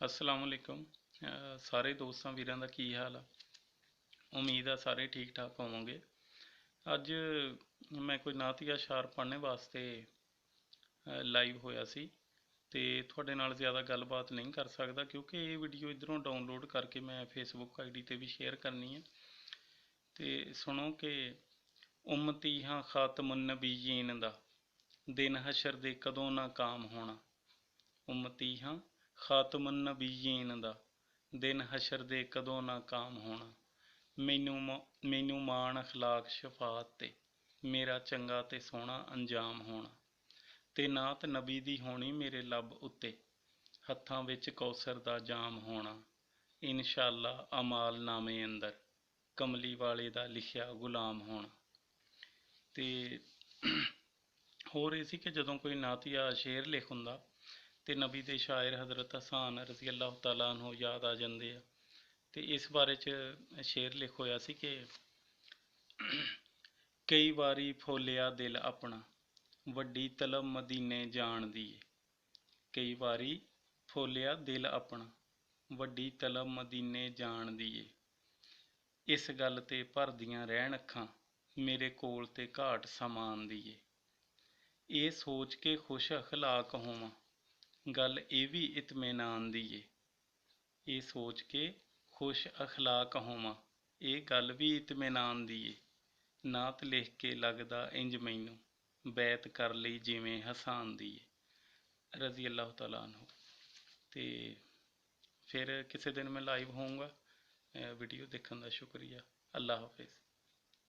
असलामुअलैकुम। सारे दोस्तों वीरां दा की हाल आ। उम्मीद है सारे ठीक ठाक होवोगे। अज मैं कोई नातिया शार पढ़ने वास्ते लाइव होया सी ते थोड़े नाल ज़्यादा गलबात नहीं कर सकता क्योंकि ये वीडियो इधरों डाउनलोड करके मैं फेसबुक आईडी ते भी शेयर करनी है। ते सुनो कि उम्मती हाँ खातमुन नबीयीन दा दिन हशर दे कदों ना काम होना। उम्मती हाँ खातमुन नबीयीन दा दिन हशर दे कदों ना काम होना। मैनू माण अखलाक शफात ते मेरा चंगा ते सोहना अंजाम होना। ते नात नबी दी होनी मेरे लब उत्ते हत्थां विच कौसर दा जाम होना। इंशाअल्ला अमाल नामे अंदर कमली वाले दा लिखिया गुलाम होना। ते होर ये सी कि जदों कोई नातिया शेर लिख हुंदा ते नबी दे शायर हज़रत हसान रज़ी अल्लाह तआला अन्हु याद आ जांदे आ। ते इस बारे च शेर लिख होया सी कि कई वारी फौलिया दिल अपना वड्डी तलब मदीने जान दी ए। कई वारी फौलिया दिल अपना वड्डी तलब मदीने जान दी ए। इस गल ते भरदियां रहन अखां मेरे कोल ते घाट समान दी ए। ये सोच के खुश अखलाक होवां गल ये भी इत्मीनान दी ए। ये सोच के खुश अखलाक होवां ये गल भी इत्मीनान दी ए। नात लिख के लगदा इंज मैनू बैत कर लई जिवें हसान दी ए रज़ी अल्लाह तआला अन्हु। ते फिर किसी दिन मैं लाइव होऊंगा। वीडियो देखने का शुक्रिया। अल्लाह हाफिज़।